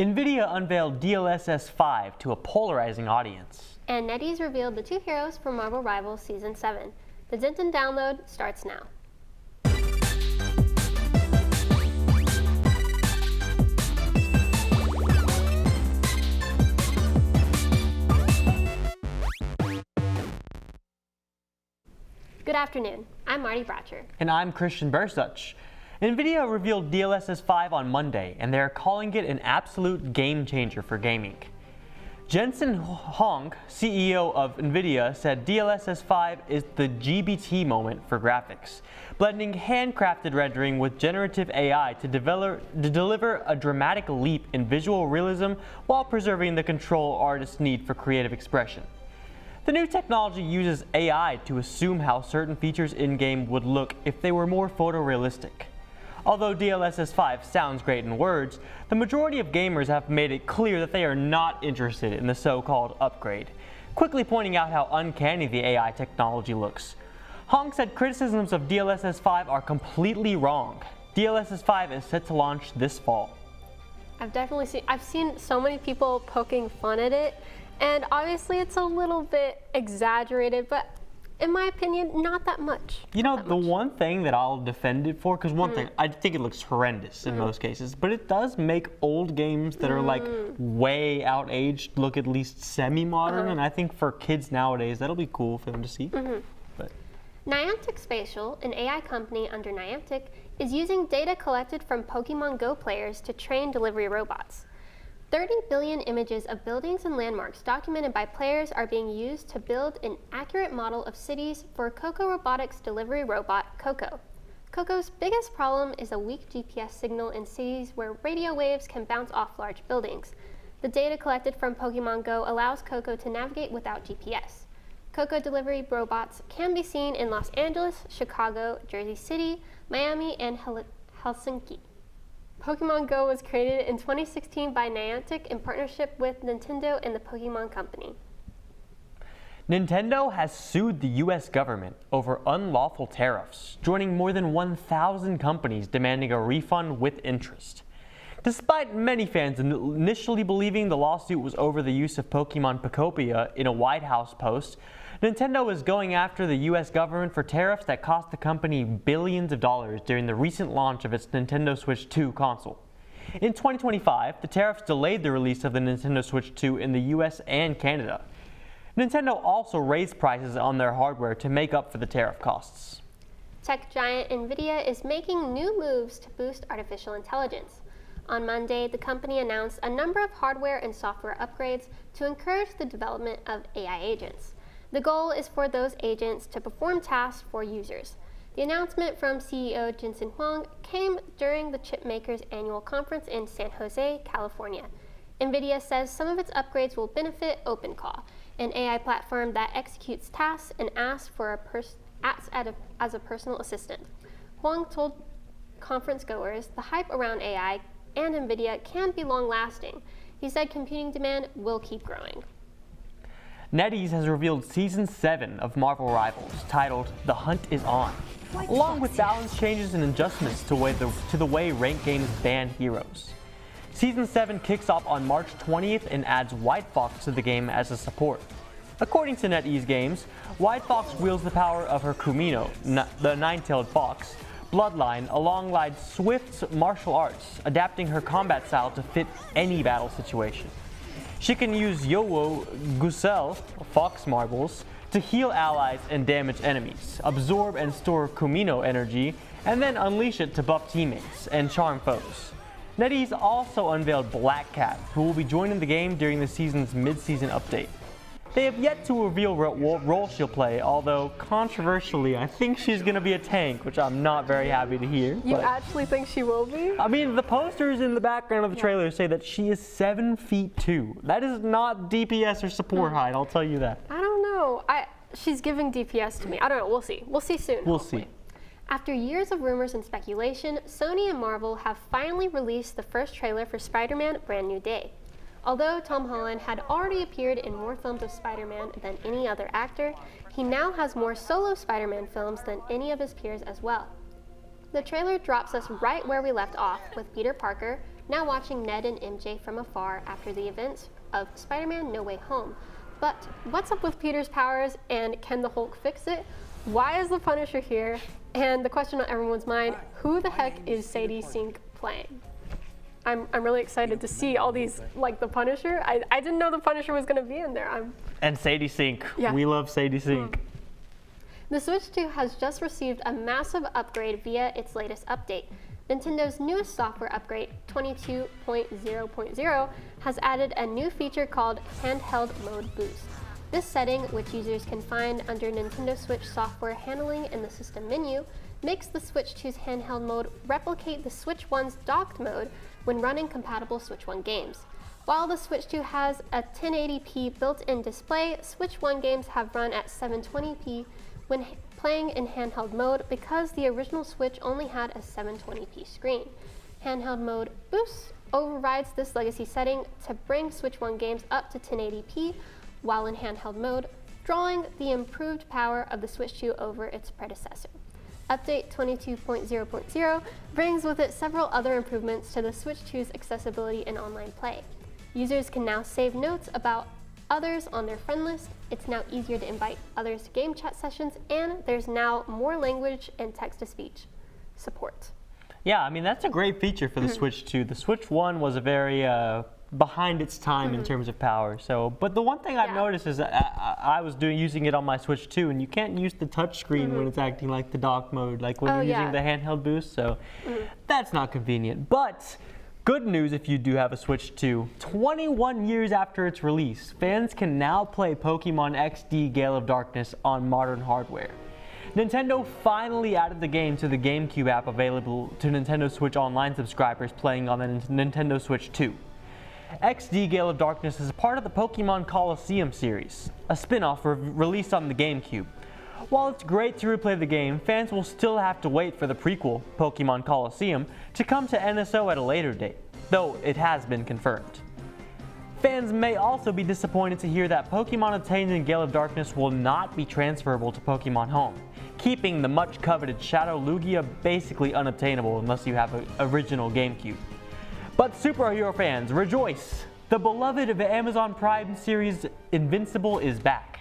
NVIDIA unveiled DLSS 5 to a polarizing audience. And NetEase revealed the 2 heroes for Marvel Rivals Season 7. The Denton download starts now. Good afternoon, I'm Marty Bratcher. And I'm Christian Bursuch. NVIDIA revealed DLSS 5 on Monday, and they're calling it an absolute game changer for gaming. Jensen Huang, CEO of NVIDIA, said DLSS 5 is the GBT moment for graphics, blending handcrafted rendering with generative AI to deliver a dramatic leap in visual realism while preserving the control artists need for creative expression. The new technology uses AI to assume how certain features in-game would look if they were more photorealistic. Although DLSS 5 sounds great in words, the majority of gamers have made it clear that they are not interested in the so-called upgrade, quickly pointing out how uncanny the AI technology looks. Hong said criticisms of DLSS 5 are completely wrong. DLSS 5 is set to launch this fall. I've seen so many people poking fun at it, and obviously it's a little bit exaggerated, but in my opinion, not that much. You know, the one thing that I'll defend it for, because one thing, I think it looks horrendous in most cases, but it does make old games that are like way outaged look at least semi-modern, and I think for kids nowadays, that'll be cool for them to see. But Niantic Spatial, an AI company under Niantic, is using data collected from Pokemon Go players to train delivery robots. 30 billion images of buildings and landmarks documented by players are being used to build an accurate model of cities for Coco Robotics delivery robot, Coco. Coco's biggest problem is a weak GPS signal in cities where radio waves can bounce off large buildings. The data collected from Pokemon Go allows Coco to navigate without GPS. Coco delivery robots can be seen in Los Angeles, Chicago, Jersey City, Miami, and Helsinki. Pokemon Go was created in 2016 by Niantic in partnership with Nintendo and the Pokemon Company. Nintendo has sued the U.S. government over unlawful tariffs, joining more than 1,000 companies demanding a refund with interest. Despite many fans initially believing the lawsuit was over the use of Pokemon Pokopia in a White House post, Nintendo is going after the U.S. government for tariffs that cost the company billions of dollars during the recent launch of its Nintendo Switch 2 console. In 2025, the tariffs delayed the release of the Nintendo Switch 2 in the U.S. and Canada. Nintendo also raised prices on their hardware to make up for the tariff costs. Tech giant NVIDIA is making new moves to boost artificial intelligence. On Monday, the company announced a number of hardware and software upgrades to encourage the development of AI agents. The goal is for those agents to perform tasks for users. The announcement from CEO Jensen Huang came during the chipmakers' annual conference in San Jose, California. NVIDIA says some of its upgrades will benefit OpenClaw, an AI platform that executes tasks and acts as a personal assistant. Huang told conference goers the hype around AI and NVIDIA can be long-lasting. He said computing demand will keep growing. NetEase has revealed Season 7 of Marvel Rivals, titled The Hunt is On, along with balance changes and adjustments to the way ranked games ban heroes. Season 7 kicks off on March 20th and adds White Fox to the game as a support. According to NetEase Games, White Fox wields the power of her Kumino, the nine-tailed fox, bloodline alongside Swift's martial arts, adapting her combat style to fit any battle situation. She can use Yowo Gusel, fox marbles, to heal allies and damage enemies, absorb and store Kumino energy, and then unleash it to buff teammates and charm foes. NetEase also unveiled Black Cat, who will be joining the game during the season's mid-season update. They have yet to reveal what role she'll play, although controversially, I think she's going to be a tank, which I'm not very happy to hear. You actually think she will be? I mean, the posters in the background of the trailer say that she is 7'2". That is not DPS or support height, I'll tell you that. I don't know. She's giving DPS to me. I don't know. We'll see. We'll see soon. We'll see. After years of rumors and speculation, Sony and Marvel have finally released the first trailer for Spider-Man: Brand New Day. Although Tom Holland had already appeared in more films of Spider-Man than any other actor, he now has more solo Spider-Man films than any of his peers as well. The trailer drops us right where we left off, with Peter Parker, now watching Ned and MJ from afar after the events of Spider-Man No Way Home. But what's up with Peter's powers, and can the Hulk fix it? Why is the Punisher here? And the question on everyone's mind, who the heck is Sadie Sink playing? I'm really excited to see all these, like the Punisher. I didn't know the Punisher was going to be in there. And Sadie Sink. Yeah. We love Sadie Sink. The Switch 2 has just received a massive upgrade via its latest update. Nintendo's newest software upgrade, 22.0.0, has added a new feature called Handheld Mode Boost. This setting, which users can find under Nintendo Switch software handling in the system menu, makes the Switch 2's handheld mode replicate the Switch 1's docked mode when running compatible Switch 1 games. While the Switch 2 has a 1080p built-in display, Switch 1 games have run at 720p when playing in handheld mode because the original Switch only had a 720p screen. Handheld Mode Boost overrides this legacy setting to bring Switch 1 games up to 1080p while in handheld mode, drawing the improved power of the Switch 2 over its predecessor. Update 22.0.0 brings with it several other improvements to the Switch 2's accessibility in online play. Users can now save notes about others on their friend list, it's now easier to invite others to game chat sessions, and there's now more language and text-to-speech support. Yeah, I mean, that's a great feature for the Switch 2. The Switch 1 was a very behind its time in terms of power. So, but the one thing I've noticed is I was using it on my Switch 2, and you can't use the touch screen when it's acting like the dock mode, like when you're using the handheld boost. So that's not convenient. But good news if you do have a Switch 2. 21 years after its release, fans can now play Pokemon XD Gale of Darkness on modern hardware. Nintendo finally added the game to the GameCube app available to Nintendo Switch Online subscribers playing on the Nintendo Switch 2. XD Gale of Darkness is a part of the Pokemon Colosseum series, a spin-off released on the GameCube. While it's great to replay the game, fans will still have to wait for the prequel, Pokemon Colosseum, to come to NSO at a later date, though it has been confirmed. Fans may also be disappointed to hear that Pokemon obtained in Gale of Darkness will not be transferable to Pokemon Home, keeping the much-coveted Shadow Lugia basically unobtainable unless you have an original GameCube. But superhero fans, rejoice! The beloved of Amazon Prime series Invincible is back.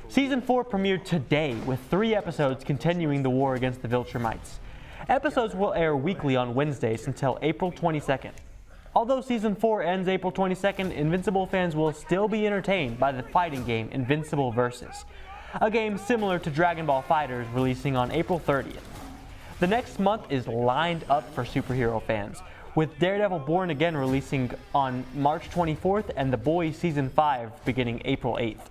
Season 4 premiered today with 3 episodes continuing the war against the Viltrumites. Episodes will air weekly on Wednesdays until April 22nd. Although Season 4 ends April 22nd, Invincible fans will still be entertained by the fighting game Invincible Versus, a game similar to Dragon Ball FighterZ releasing on April 30th. The next month is lined up for superhero fans, with Daredevil Born Again releasing on March 24th and The Boys Season 5 beginning April 8th.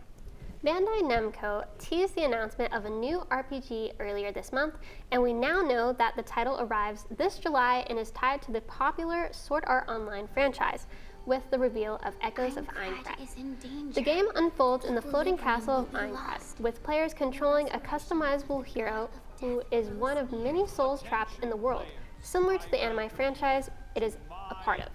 Bandai Namco teased the announcement of a new RPG earlier this month, and we now know that the title arrives this July and is tied to the popular Sword Art Online franchise, with the reveal of Echoes of Aincrad. The game unfolds in the floating castle of Aincrad, with players controlling a customizable hero who is one of many souls trapped in the world, similar to the anime franchise it is a part of.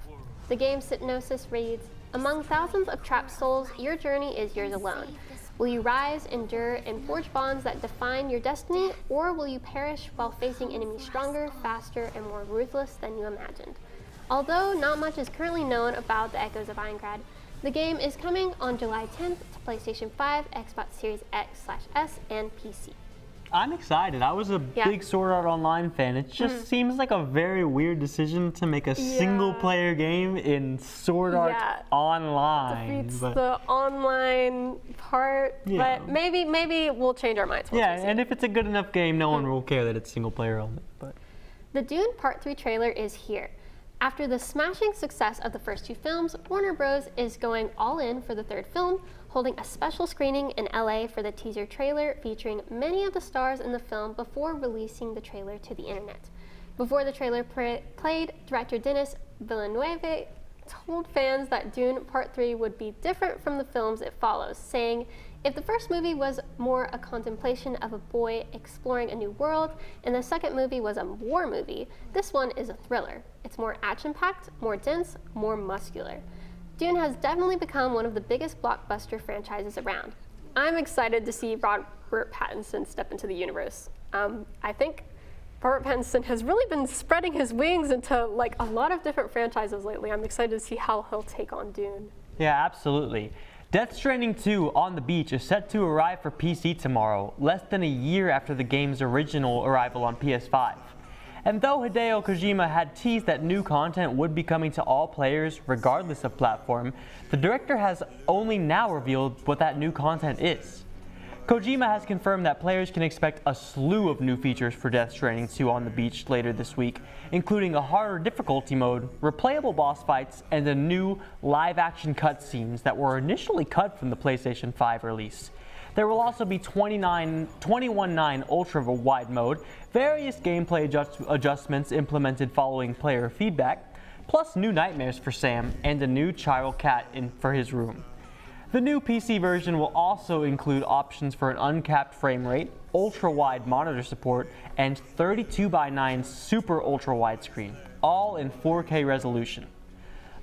The game's synopsis reads, "Among thousands of trapped souls, your journey is yours alone. Will you rise, endure, and forge bonds that define your destiny, or will you perish while facing enemies stronger, faster, and more ruthless than you imagined?" Although not much is currently known about the Echoes of Aincrad, the game is coming on July 10th to PlayStation 5, Xbox Series X/S, and PC. I'm excited. I was a big Sword Art Online fan. It just seems like a very weird decision to make a single-player game in Sword Art Online. Defeats the online part, but maybe we'll change our minds. And if it's a good enough game, no one will care that it's single-player only. But the Dune Part 3 trailer is here. After the smashing success of the first 2 films, Warner Bros. Is going all in for the 3rd film, holding a special screening in LA for the teaser trailer featuring many of the stars in the film before releasing the trailer to the internet. Before the trailer played, director Denis Villeneuve told fans that Dune Part 3 would be different from the films it follows, saying, "If the first movie was more a contemplation of a boy exploring a new world, and the second movie was a war movie, this one is a thriller. It's more action-packed, more dense, more muscular." Dune has definitely become one of the biggest blockbuster franchises around. I'm excited to see Robert Pattinson step into the universe. I think Robert Pattinson has really been spreading his wings into like a lot of different franchises lately. I'm excited to see how he'll take on Dune. Yeah, absolutely. Death Stranding 2 on the Beach is set to arrive for PC tomorrow, less than a year after the game's original arrival on PS5. And though Hideo Kojima had teased that new content would be coming to all players regardless of platform, the director has only now revealed what that new content is. Kojima has confirmed that players can expect a slew of new features for Death Stranding 2 on the Beach later this week, including a harder difficulty mode, replayable boss fights, and a new live-action cutscenes that were initially cut from the PlayStation 5 release. There will also be 21.9 ultra-wide mode, various gameplay adjustments implemented following player feedback, plus new nightmares for Sam and a new chiral cat for his room. The new PC version will also include options for an uncapped frame rate, ultra-wide monitor support, and 32:9 super ultra-wide screen, all in 4K resolution.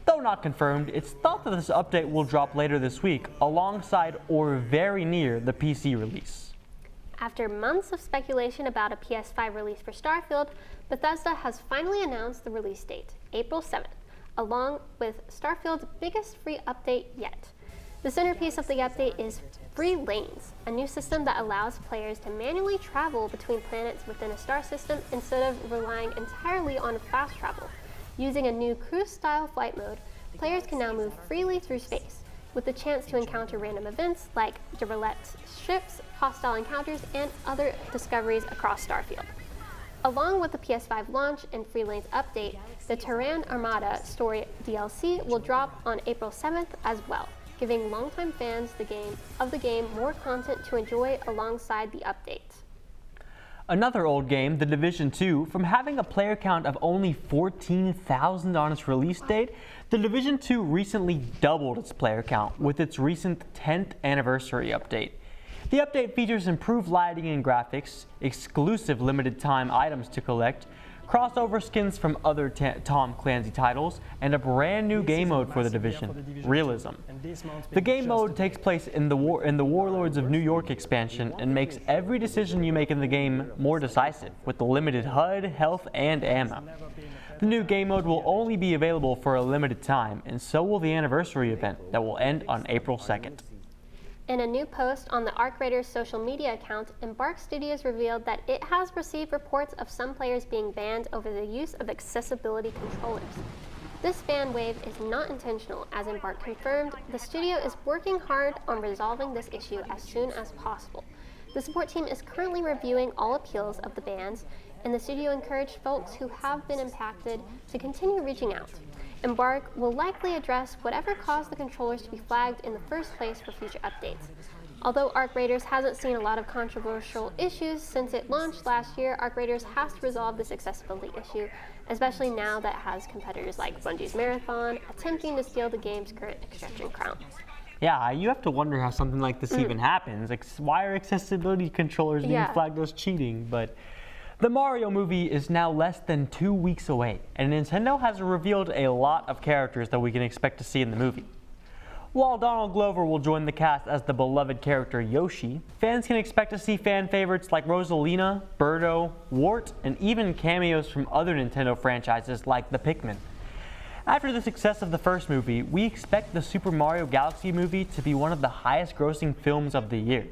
Though not confirmed, it's thought that this update will drop later this week, alongside or very near the PC release. After months of speculation about a PS5 release for Starfield, Bethesda has finally announced the release date, April 7th, along with Starfield's biggest free update yet. The centerpiece of the update is Free Lanes, a new system that allows players to manually travel between planets within a star system instead of relying entirely on fast travel. Using a new cruise-style flight mode, players can now move freely through space, with the chance to encounter random events like derelict ships, hostile encounters, and other discoveries across Starfield. Along with the PS5 launch and Free Lanes update, the Terran Armada story DLC will drop on April 7th as well, giving longtime fans of the game more content to enjoy alongside the update. Another old game, The Division 2, from having a player count of only 14,000 on its release date, The Division 2 recently doubled its player count with its recent 10th anniversary update. The update features improved lighting and graphics, exclusive limited time items to collect, crossover skins from other Tom Clancy titles, and a brand new game mode for The Division, Realism. The game mode takes place in the Warlords of New York expansion and makes every decision you make in the game more decisive, with the limited HUD, health, and ammo. The new game mode will only be available for a limited time, and so will the anniversary event that will end on April 2nd. In a new post on the Arc Raiders social media account, Embark Studios revealed that it has received reports of some players being banned over the use of accessibility controllers. This ban wave is not intentional, as Embark confirmed the studio is working hard on resolving this issue as soon as possible. The support team is currently reviewing all appeals of the bans, and the studio encouraged folks who have been impacted to continue reaching out. Embark will likely address whatever caused the controllers to be flagged in the first place for future updates. Although Arc Raiders hasn't seen a lot of controversial issues since it launched last year, Arc Raiders has to resolve this accessibility issue, especially now that it has competitors like Bungie's Marathon attempting to steal the game's current extraction crown. Yeah, you have to wonder how something like this even happens. Like, why are accessibility controllers being flagged as cheating? But the Mario movie is now less than 2 weeks away, and Nintendo has revealed a lot of characters that we can expect to see in the movie. While Donald Glover will join the cast as the beloved character Yoshi, fans can expect to see fan favorites like Rosalina, Birdo, Wart, and even cameos from other Nintendo franchises like the Pikmin. After the success of the first movie, we expect the Super Mario Galaxy movie to be one of the highest grossing films of the year.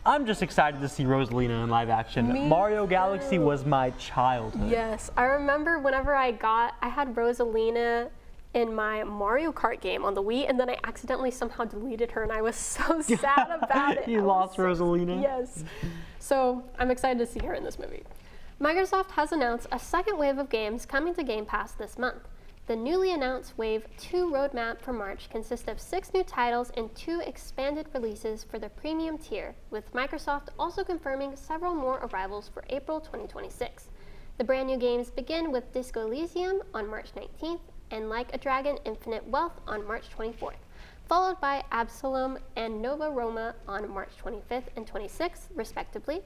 I'm just excited to see Rosalina in live action. Mario Galaxy was my childhood. Yes, I remember whenever I had Rosalina in my Mario Kart game on the Wii, and then I accidentally somehow deleted her, and I was so sad about it. You lost Rosalina? Yes. So I'm excited to see her in this movie. Microsoft has announced a second wave of games coming to Game Pass this month. The newly announced Wave 2 roadmap for March consists of 6 new titles and 2 expanded releases for the premium tier, with Microsoft also confirming several more arrivals for April 2026. The brand new games begin with Disco Elysium on March 19th and Like a Dragon Infinite Wealth on March 24th, followed by Absalom and Nova Roma on March 25th and 26th, respectively.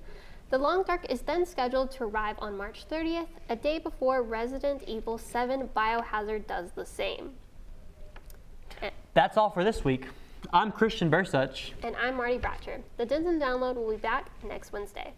The Long Dark is then scheduled to arrive on March 30th, a day before Resident Evil 7 Biohazard does the same. That's all for this week. I'm Christian Bursuch. And I'm Marty Bratcher. The Denton Download will be back next Wednesday.